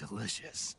delicious.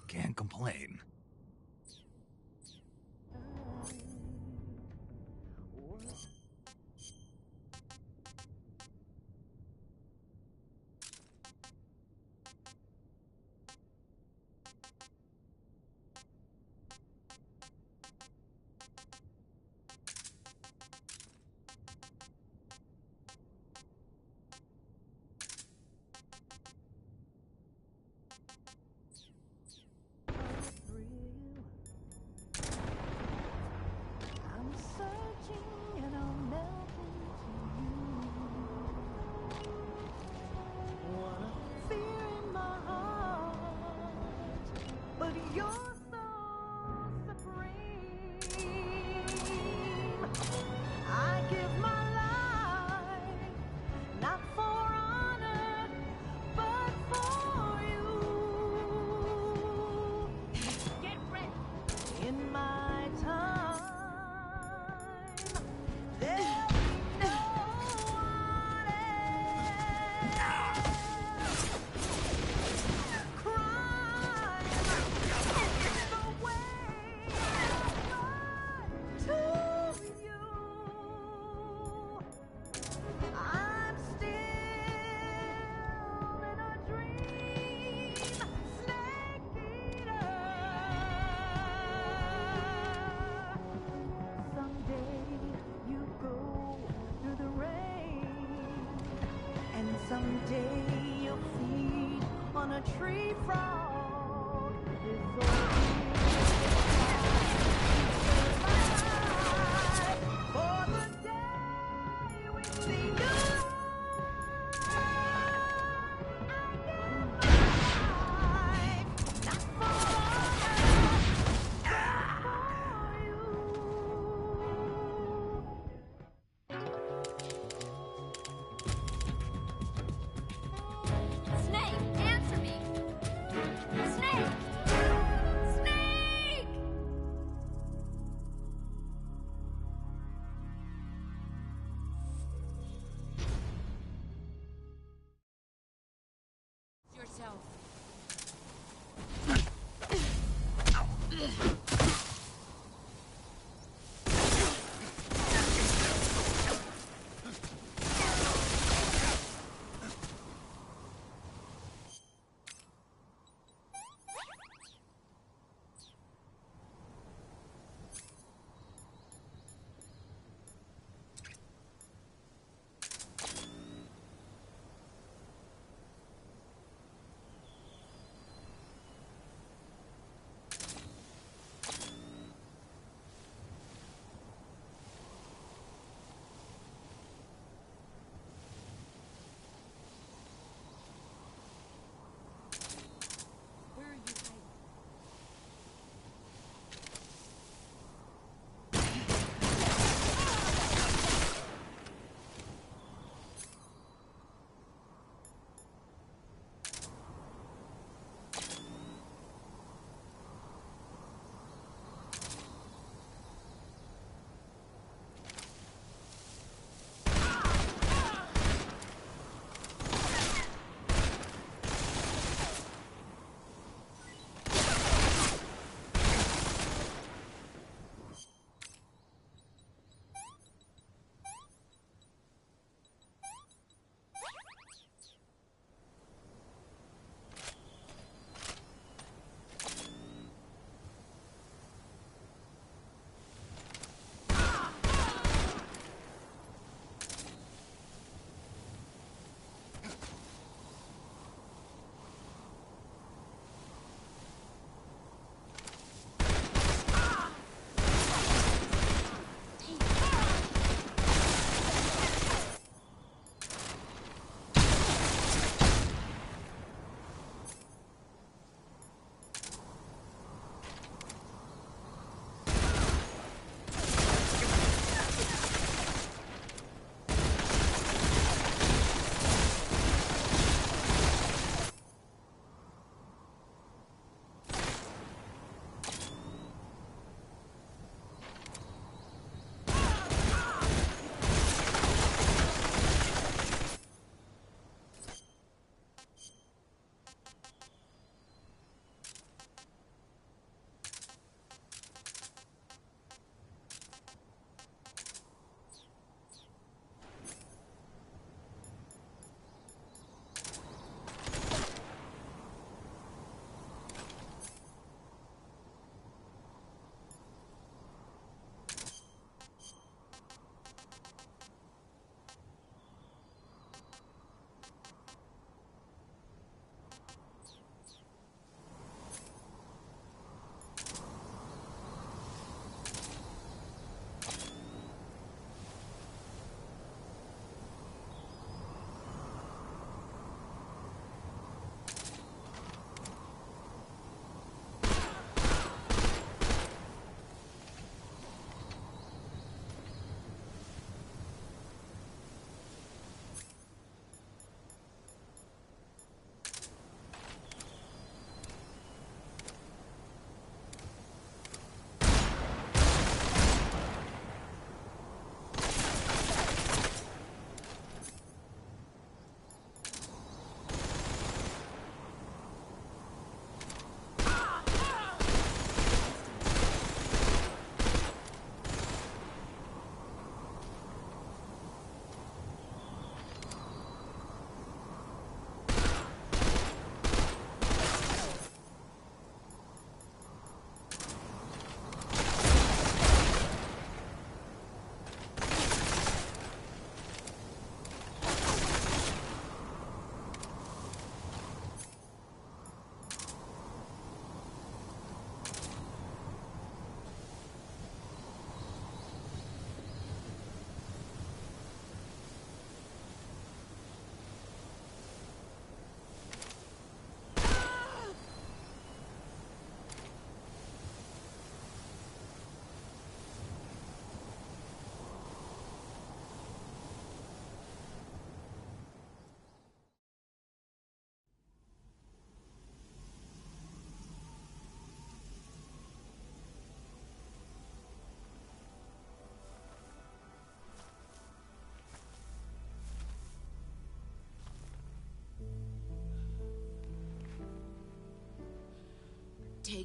Can't complain. Someday you'll feed on a tree frog. It's all for the day we see new life. Not for you. Snake, answer me! Snake!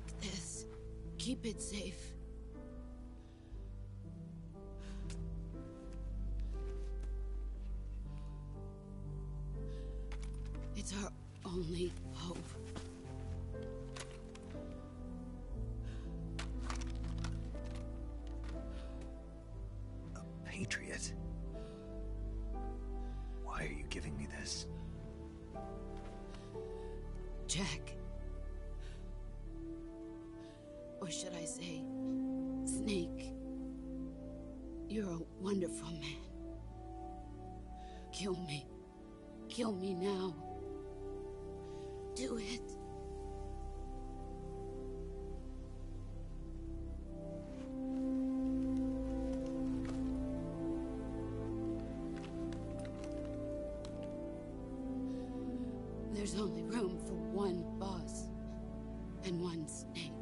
Take this. Keep it safe. It's our only hope. A patriot? Why are you giving me this? Jack. Or should I say, Snake. You're a wonderful man. Kill me. Kill me now. Do it. There's only room for one boss and one Snake.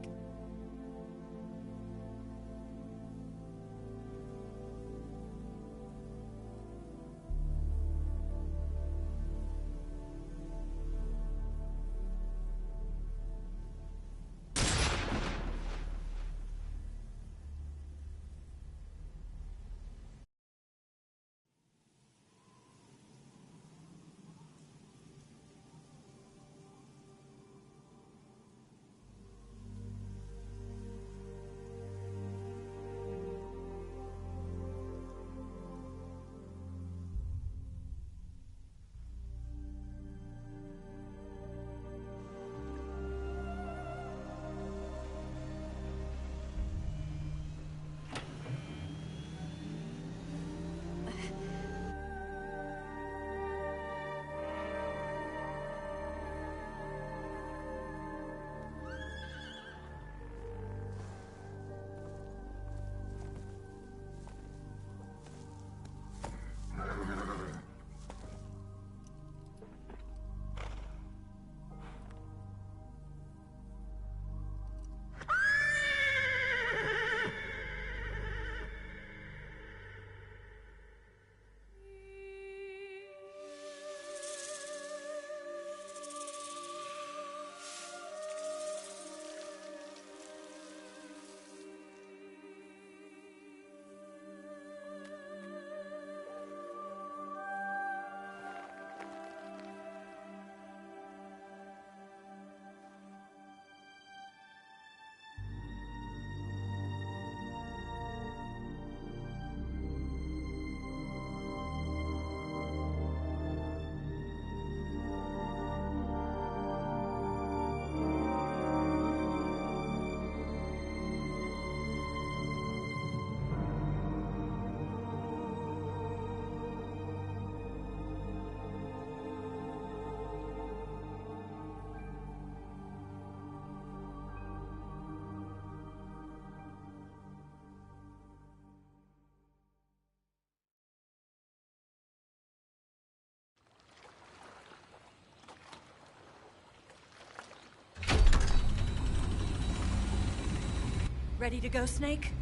Ready to go, Snake?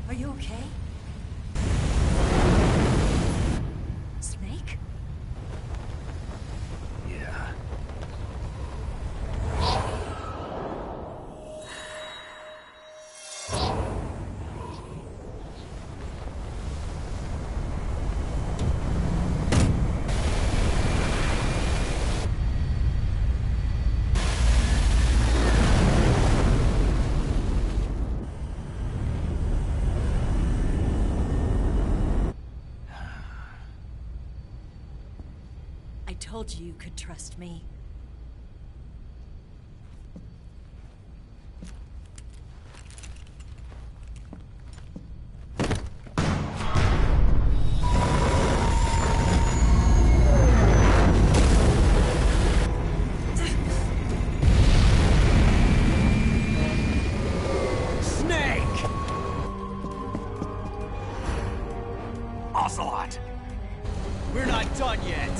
Are you okay? Snake? Yeah. I told you you could trust me. Snake! Ocelot! We're not done yet!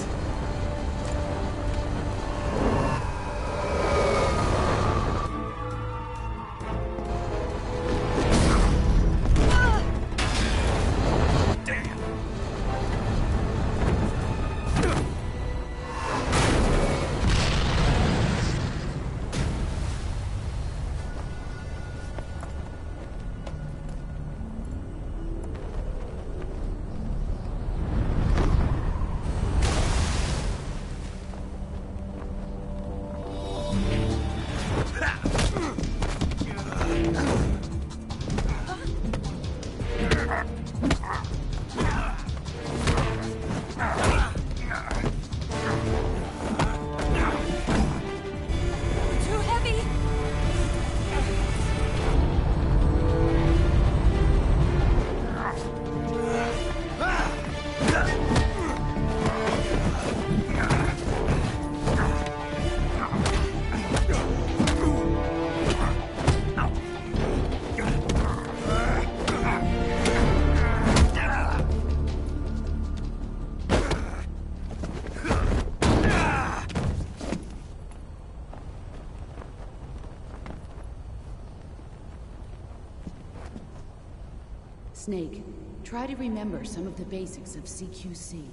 Snake, try to remember some of the basics of CQC.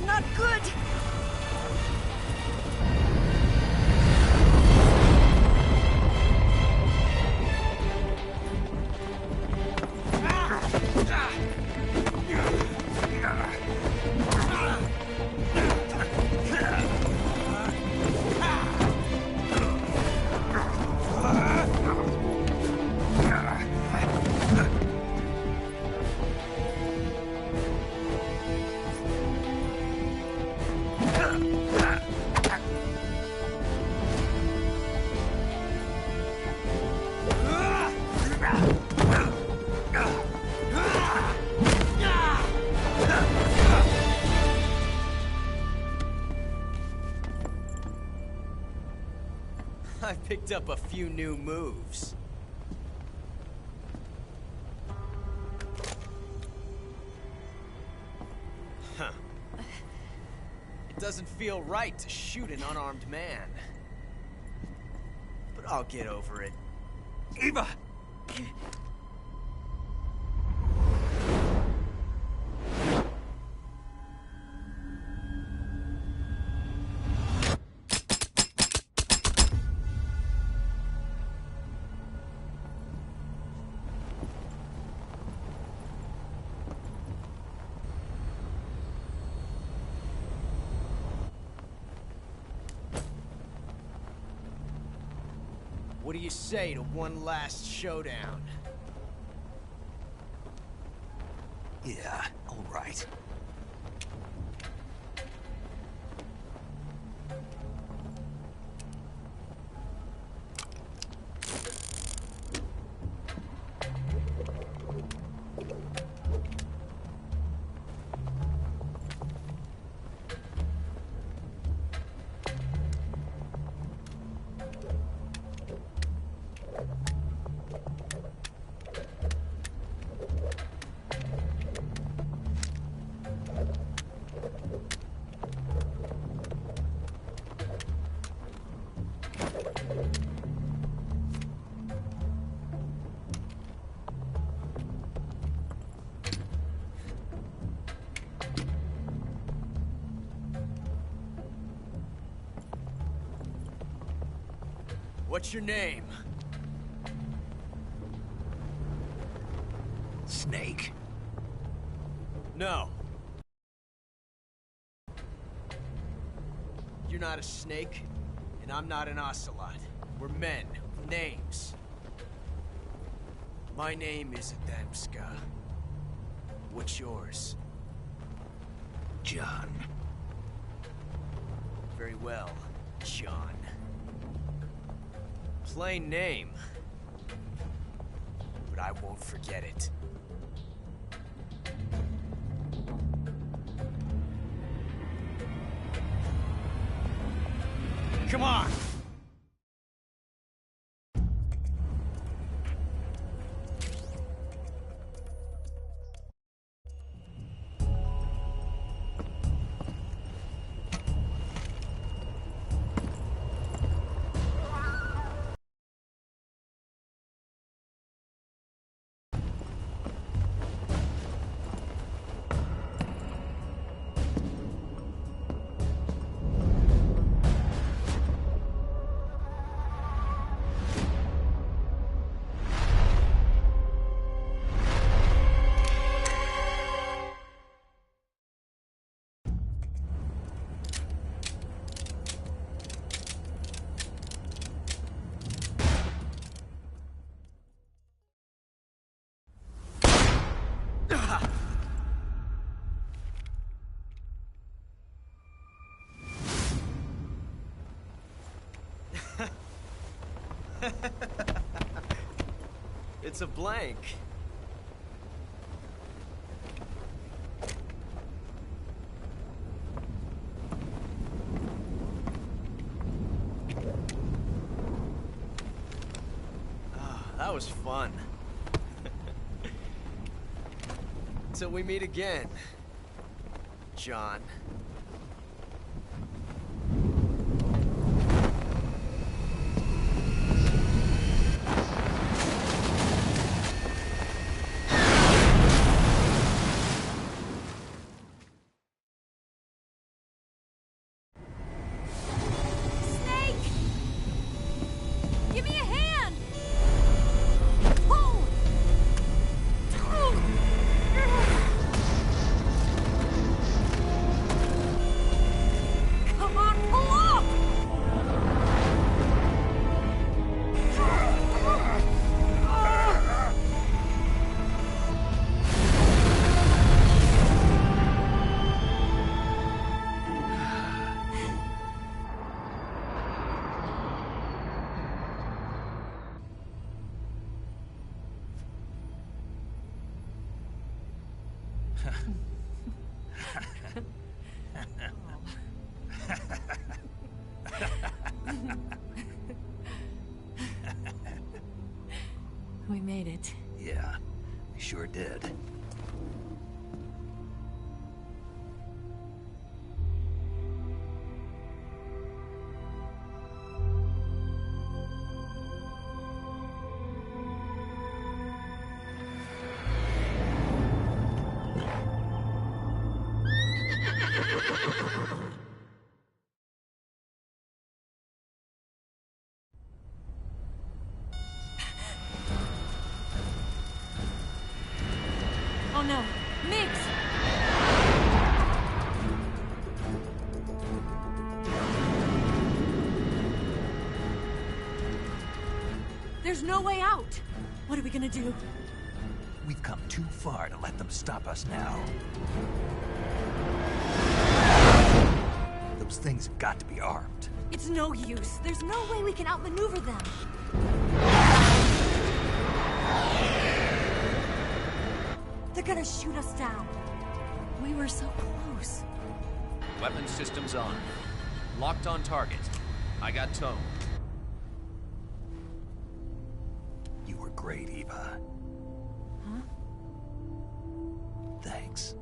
Not good! I picked up a few new moves. Huh. It doesn't feel right to shoot an unarmed man. But I'll get over it. Eva! What do you say to one last showdown? Yeah, all right. What's your name? Snake. No. You're not a snake, and I'm not an ocelot. We're men with names. My name is Adamska. What's yours? John. Very well, John. Plain name. But I won't forget it. Come on! It's a blank. That was fun. Till we meet again, John. We made it. Yeah, we sure did. Oh no, Miggs! There's no way out! What are we gonna do? We've come too far to let them stop us now. Those things have got to be armed. It's no use. There's no way we can outmaneuver them. They're gonna shoot us down. We were so close. Weapon systems on. Locked on target. I got tone. You were great, Eva. Huh? Thanks.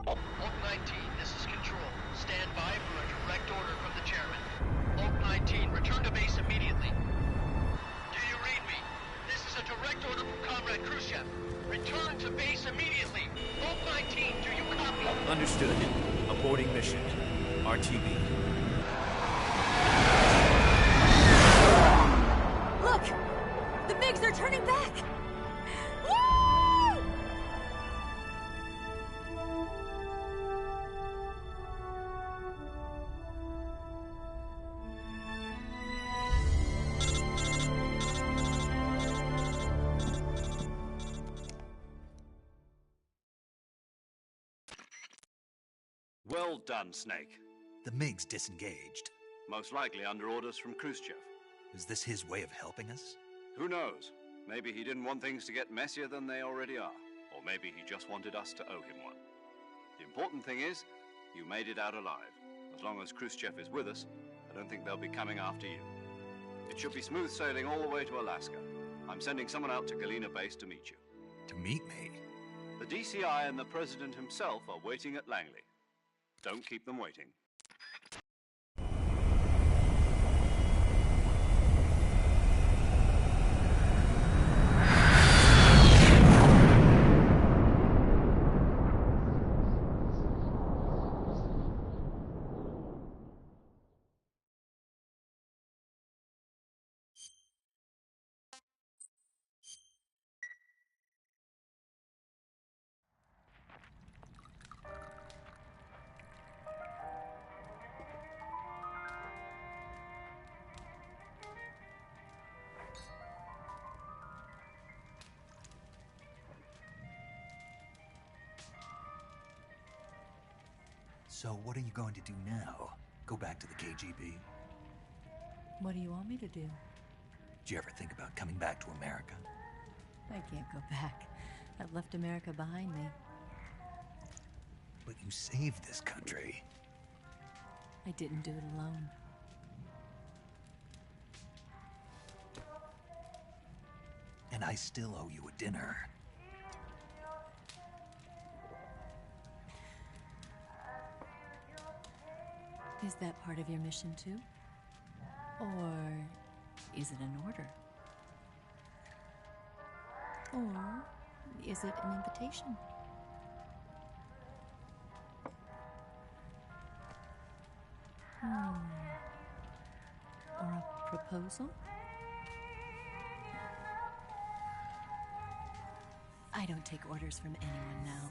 Oak 19, this is Control. Stand by for a direct order from the chairman. Oak 19, return to base immediately. Do you read me? This is a direct order from Comrade Khrushchev. Return to base immediately. Oak 19, do you copy? Understood. Aborting mission. RTB. Look! The MiGs are turning back! Woo! Well done, Snake. The MiGs disengaged. Most likely under orders from Khrushchev. Is this his way of helping us? Who knows? Maybe he didn't want things to get messier than they already are. Or maybe he just wanted us to owe him one. The important thing is, you made it out alive. As long as Khrushchev is with us, I don't think they'll be coming after you. It should be smooth sailing all the way to Alaska. I'm sending someone out to Galena Base to meet you. To meet me? The DCI and the President himself are waiting at Langley. Don't keep them waiting. So what are you going to do now? Go back to the KGB? What do you want me to do? Did you ever think about coming back to America? I can't go back. I've left America behind me. But you saved this country. I didn't do it alone. And I still owe you a dinner. Is that part of your mission too? Or is it an order? Or is it an invitation? Or a proposal? I don't take orders from anyone now.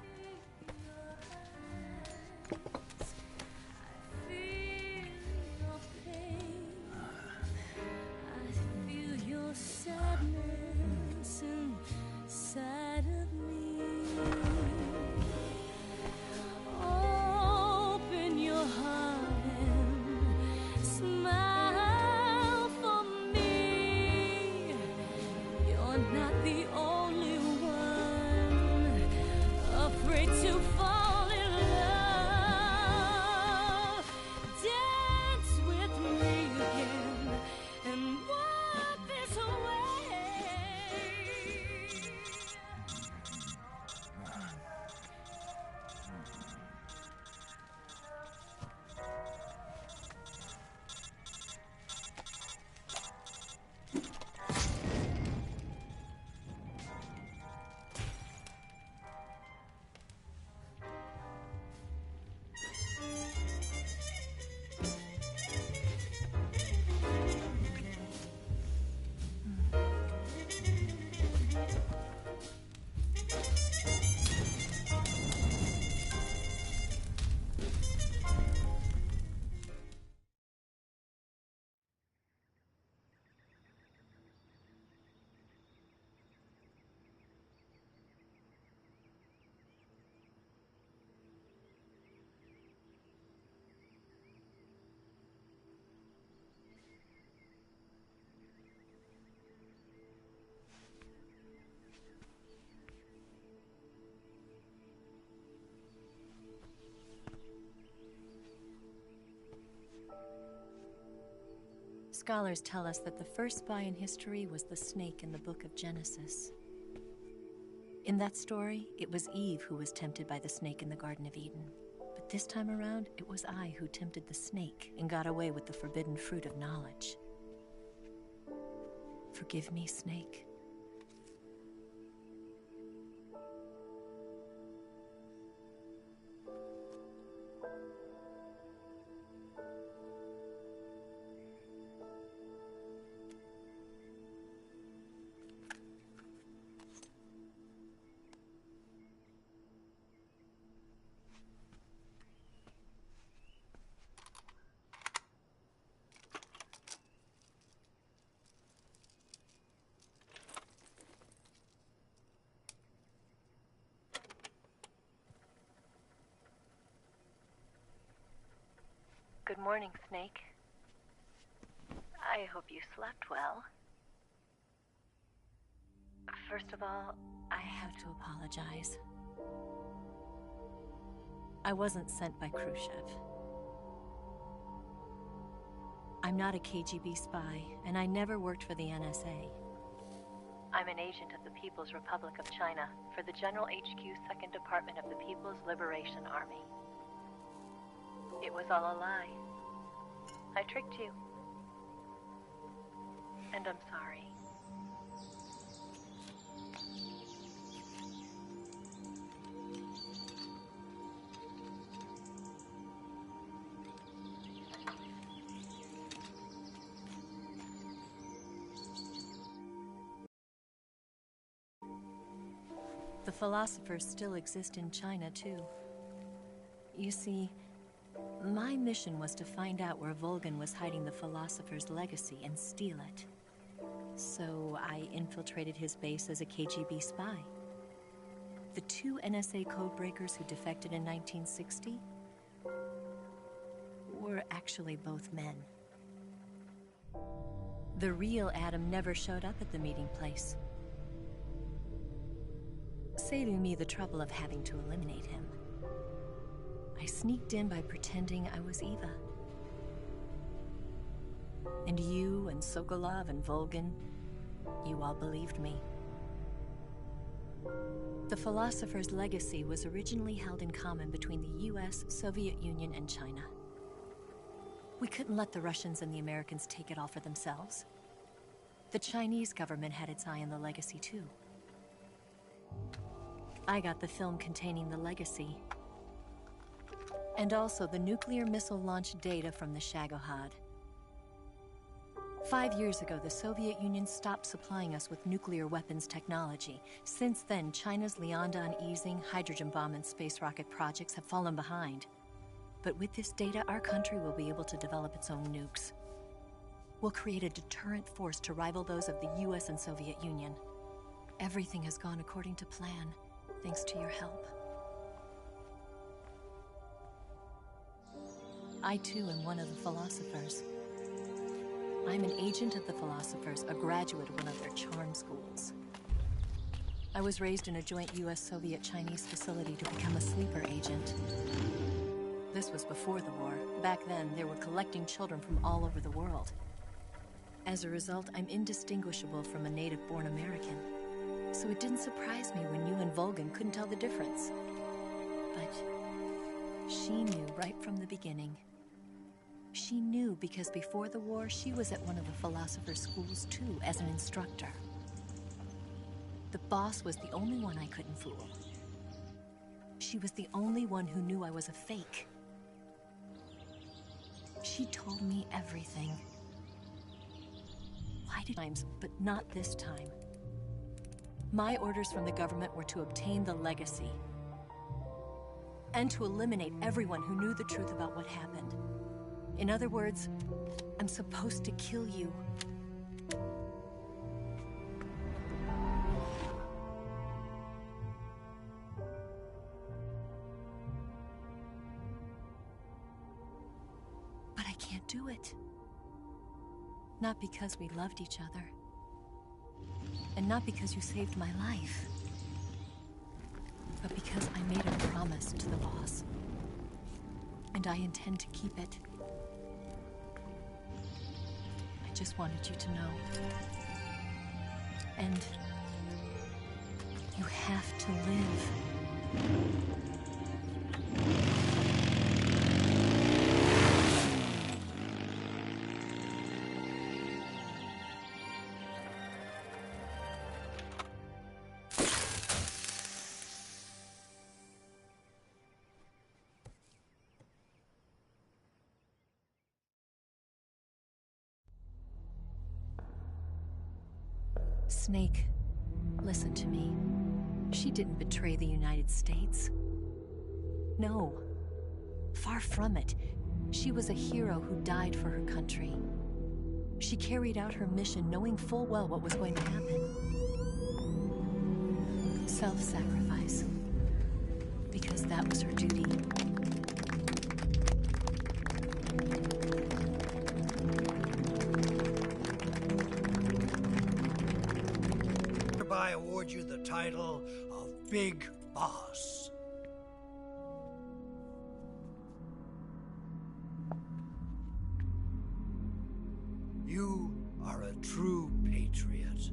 Scholars tell us that the first spy in history was the snake in the book of Genesis. In that story, it was Eve who was tempted by the snake in the Garden of Eden. But this time around, it was I who tempted the snake and got away with the forbidden fruit of knowledge. Forgive me, Snake. Good morning, Snake. I hope you slept well. First of all, I have to apologize. I wasn't sent by Khrushchev. I'm not a KGB spy, and I never worked for the NSA. I'm an agent of the People's Republic of China for the General HQ 2nd Department of the People's Liberation Army. It was all a lie. I tricked you. And I'm sorry. The philosophers still exist in China, too. You see, my mission was to find out where Volgin was hiding the philosopher's legacy and steal it. So I infiltrated his base as a KGB spy. The 2 NSA codebreakers who defected in 1960 were actually both men. The real Adam never showed up at the meeting place, saving me the trouble of having to eliminate him. I sneaked in by pretending I was Eva. And you and Sokolov and Volgin, you all believed me. The philosopher's legacy was originally held in common between the US, Soviet Union, and China. We couldn't let the Russians and the Americans take it all for themselves. The Chinese government had its eye on the legacy too. I got the film containing the legacy, and also the nuclear missile launch data from the Shagohod. 5 years ago, the Soviet Union stopped supplying us with nuclear weapons technology. Since then, China's Liaodong easing, hydrogen bomb, and space rocket projects have fallen behind. But with this data, our country will be able to develop its own nukes. We'll create a deterrent force to rival those of the US and Soviet Union. Everything has gone according to plan, thanks to your help. I too am one of the philosophers. I'm an agent of the philosophers, a graduate of one of their charm schools. I was raised in a joint US-Soviet-Chinese facility to become a sleeper agent. This was before the war. Back then, they were collecting children from all over the world. As a result, I'm indistinguishable from a native-born American. So it didn't surprise me when you and Volgin couldn't tell the difference. But she knew right from the beginning. She knew because before the war, she was at one of the philosopher's schools too, as an instructor. The boss was the only one I couldn't fool. She was the only one who knew I was a fake. She told me everything. Why did times, but not this time. My orders from the government were to obtain the legacy and to eliminate everyone who knew the truth about what happened. In other words, I'm supposed to kill you. But I can't do it. Not because we loved each other. And not because you saved my life. But because I made a promise to the boss. And I intend to keep it. I just wanted you to know. And you have to live. Snake, listen to me. She didn't betray the United States. No. Far from it. She was a hero who died for her country. She carried out her mission knowing full well what was going to happen. Self-sacrifice. Because that was her duty. I award you the title of Big Boss. You are a true patriot.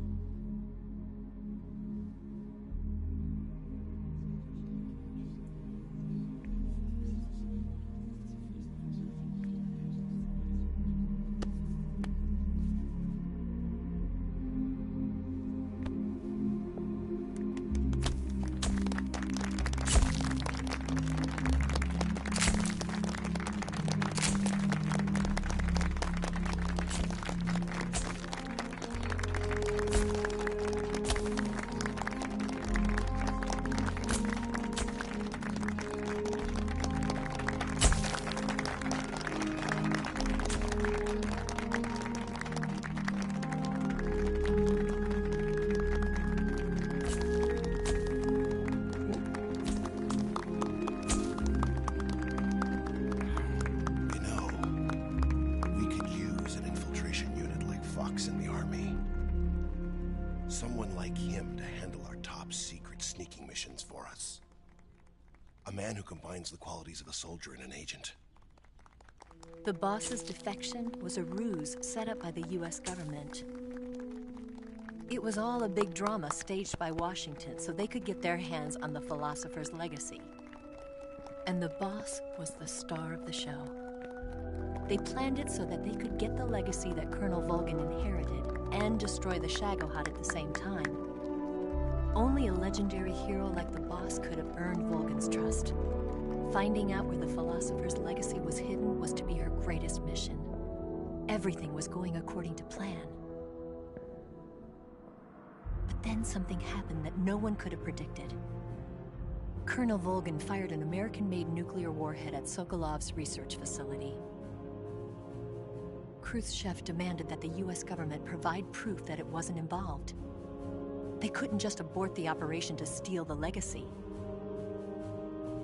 Someone like him to handle our top secret sneaking missions for us. A man who combines the qualities of a soldier and an agent. The boss's defection was a ruse set up by the US government. It was all a big drama staged by Washington so they could get their hands on the philosopher's legacy. And the boss was the star of the show. They planned it so that they could get the legacy that Colonel Volgin inherited and destroy the Shagohod at the same time. Only a legendary hero like the boss could have earned Volgin's trust. Finding out where the philosopher's legacy was hidden was to be her greatest mission. Everything was going according to plan. But then something happened that no one could have predicted. Colonel Volgin fired an American-made nuclear warhead at Sokolov's research facility. Khrushchev demanded that the US government provide proof that it wasn't involved. They couldn't just abort the operation to steal the legacy.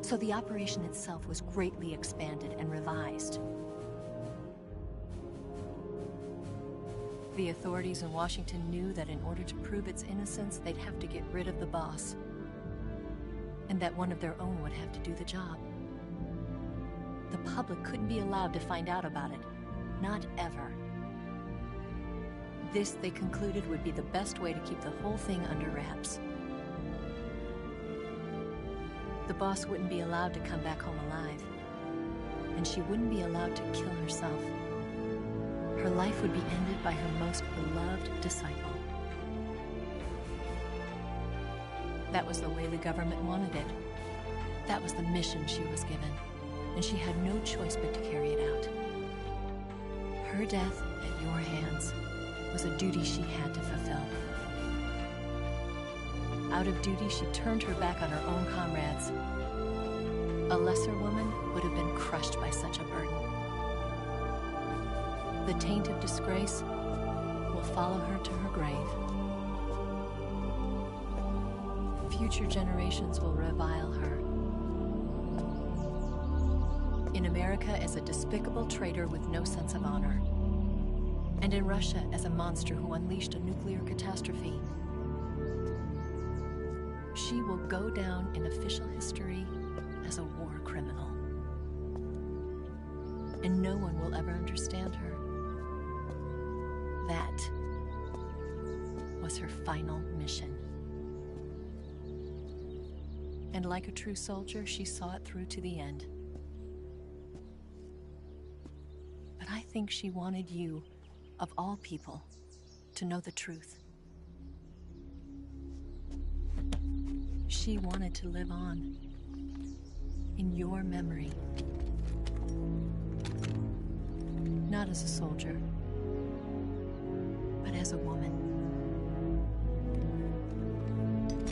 So the operation itself was greatly expanded and revised. The authorities in Washington knew that in order to prove its innocence, they'd have to get rid of the boss. And that one of their own would have to do the job. The public couldn't be allowed to find out about it. Not ever. This, they concluded, would be the best way to keep the whole thing under wraps. The boss wouldn't be allowed to come back home alive. And she wouldn't be allowed to kill herself. Her life would be ended by her most beloved disciple. That was the way the government wanted it. That was the mission she was given. And she had no choice but to carry it out. Her death at your hands was a duty she had to fulfill. Out of duty, she turned her back on her own comrades. A lesser woman would have been crushed by such a burden. The taint of disgrace will follow her to her grave. Future generations will revile her. In America as a despicable traitor with no sense of honor. And in Russia as a monster who unleashed a nuclear catastrophe. She will go down in official history as a war criminal. And no one will ever understand her. That was her final mission. And like a true soldier, she saw it through to the end. But I think she wanted you, of all people, to know the truth. She wanted to live on in your memory. Not as a soldier, but as a woman.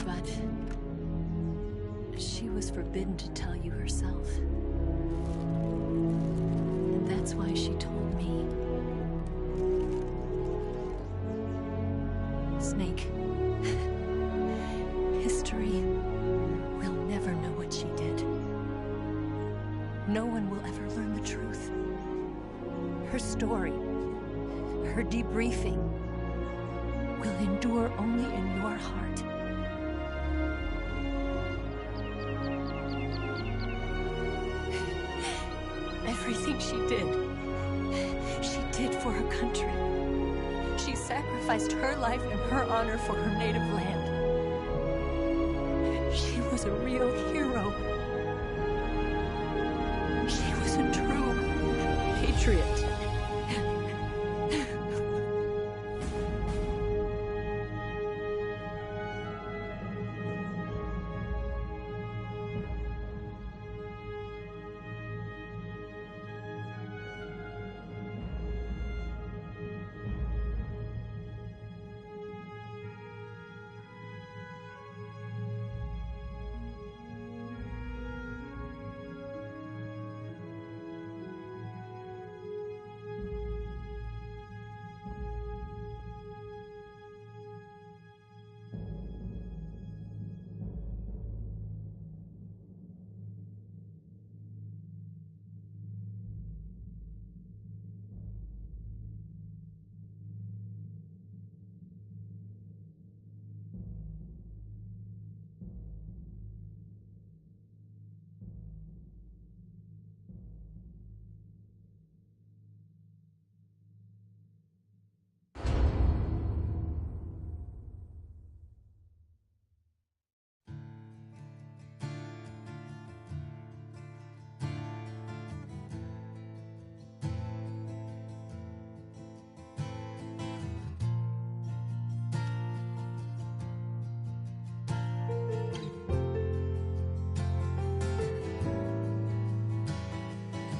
But she was forbidden to tell you herself. And that's why she told me. Snake, history will never know what she did. No one will ever learn the truth. Her story, her debriefing, will endure only in your heart. Everything she did for her country. She sacrificed her life and her honor for her native land. She was a real hero. She was a true patriot.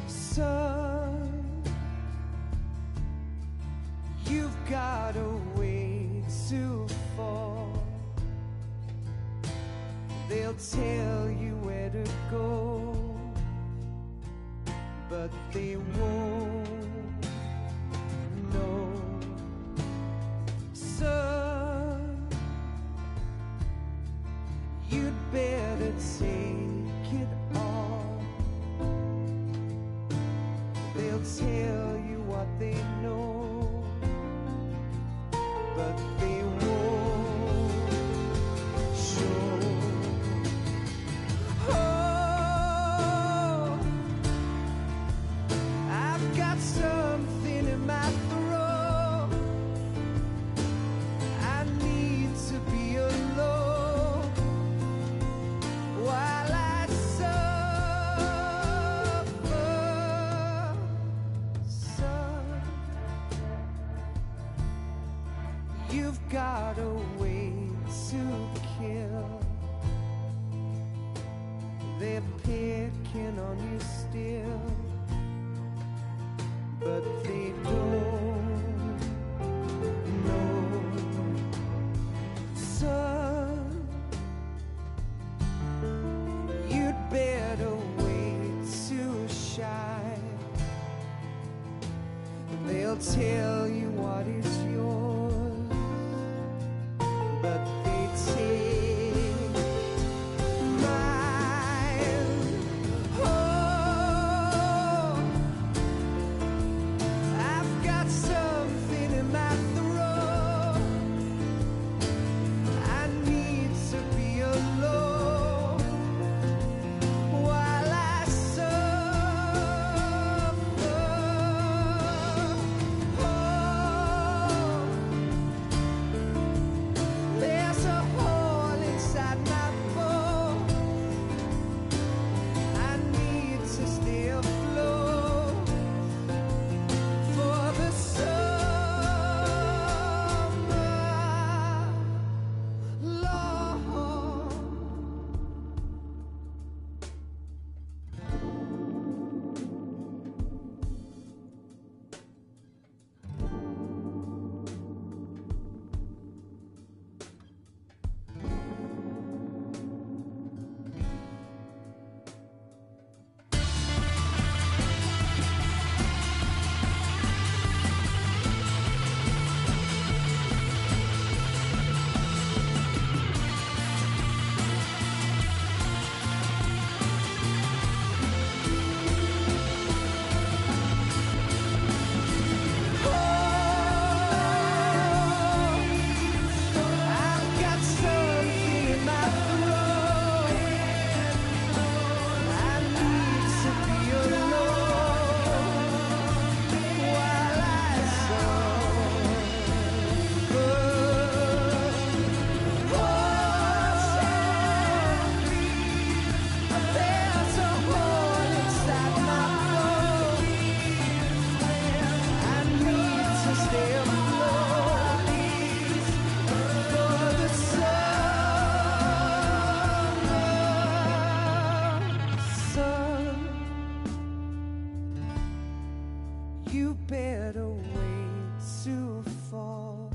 Son, you've got a way to fall. They'll tell you where to go, but they won't know. Son, you'd better take it off. They'll tell you what they know, but they won't show. Oh, I've got something in my throat. I need to be alone while I suffer. Son, you've got a way to kill. They're picking on you still, but they don't know. Son, you'd better wait to shine. They'll tell you what is yours, but they take mine. Oh, I've got something in my throat. I need to be alone while I suffer. Oh, You better wait to fall.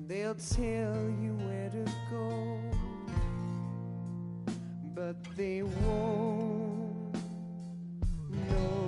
They'll tell you where to go, but they won't know.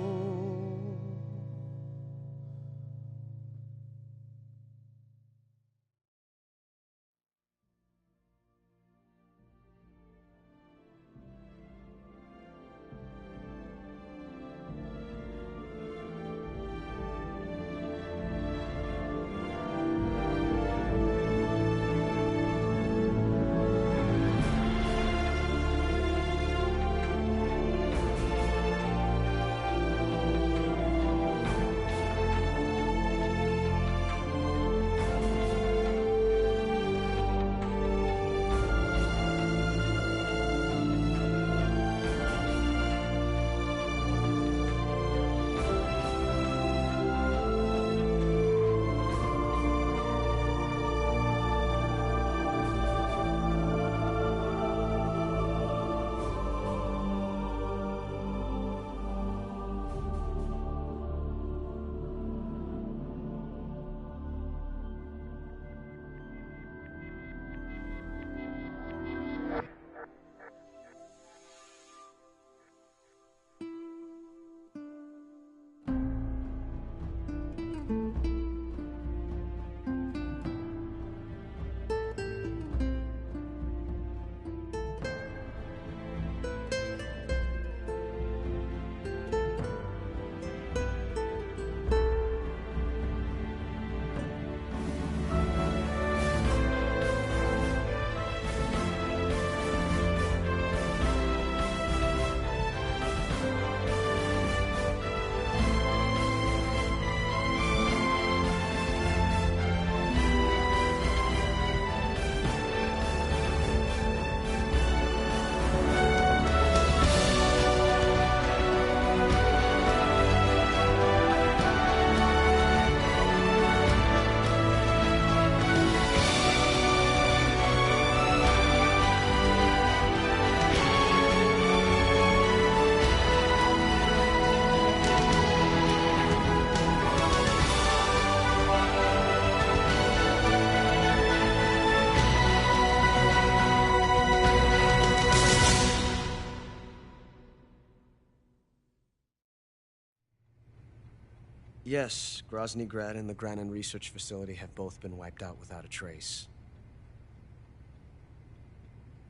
Yes, Grozny Grad and the Granin Research Facility have both been wiped out without a trace.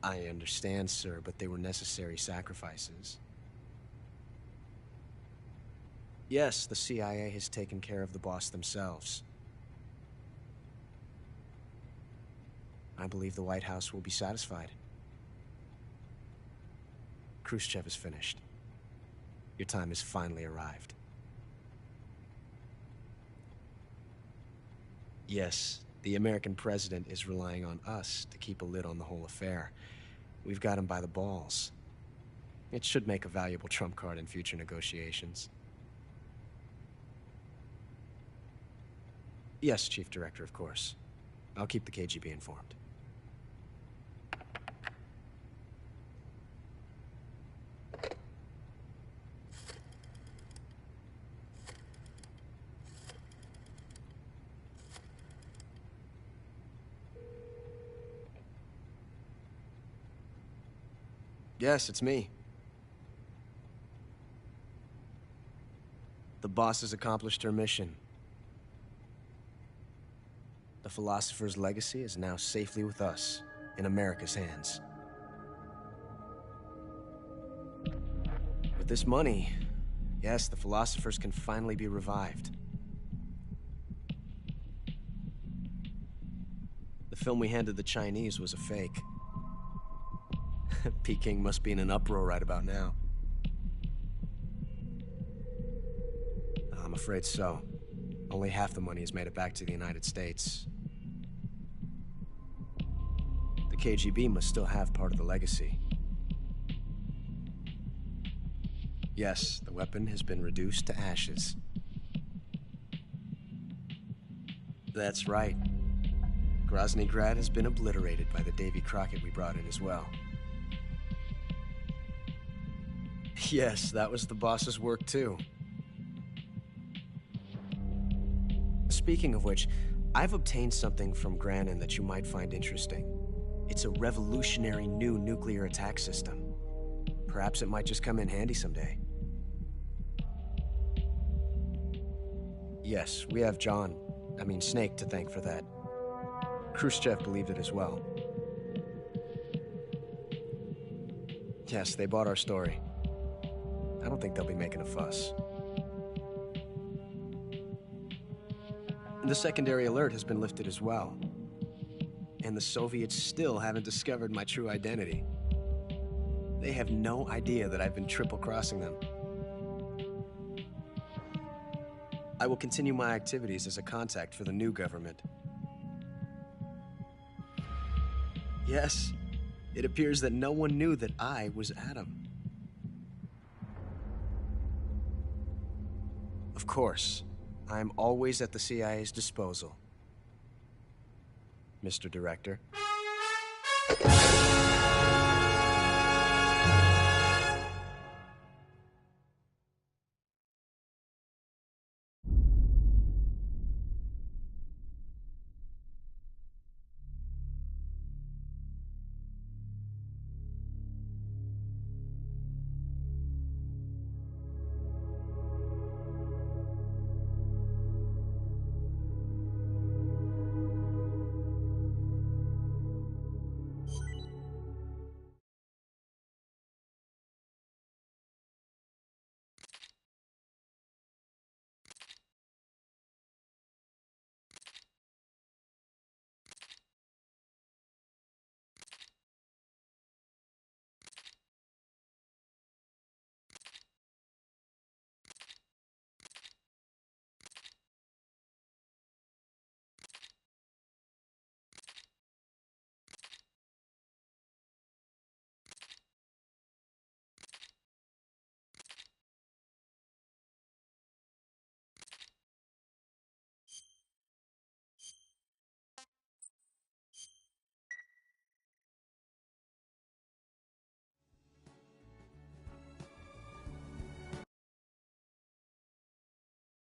I understand, sir, but they were necessary sacrifices. Yes, the CIA has taken care of the boss themselves. I believe the White House will be satisfied. Khrushchev is finished. Your time has finally arrived. Yes, the American president is relying on us to keep a lid on the whole affair. We've got him by the balls. It should make a valuable trump card in future negotiations. Yes, Chief Director, of course. I'll keep the KGB informed. Yes, it's me. The boss has accomplished her mission. The Philosopher's legacy is now safely with us, in America's hands. With this money, yes, the Philosophers can finally be revived. The film we handed the Chinese was a fake. Peking must be in an uproar right about now. I'm afraid so. Only half the money has made it back to the United States. The KGB must still have part of the legacy. Yes, the weapon has been reduced to ashes. That's right. Grozny Grad has been obliterated by the Davy Crockett we brought in as well. Yes, that was the boss's work too. Speaking of which, I've obtained something from Granin that you might find interesting. It's a revolutionary new nuclear attack system. Perhaps it might just come in handy someday. Yes, we have Snake to thank for that. Khrushchev believed it as well. Yes, they bought our story. I don't think they'll be making a fuss. The secondary alert has been lifted as well. And the Soviets still haven't discovered my true identity. They have no idea that I've been triple-crossing them. I will continue my activities as a contact for the new government. Yes, it appears that no one knew that I was Adam. Of course, I am always at the CIA's disposal, Mr. Director.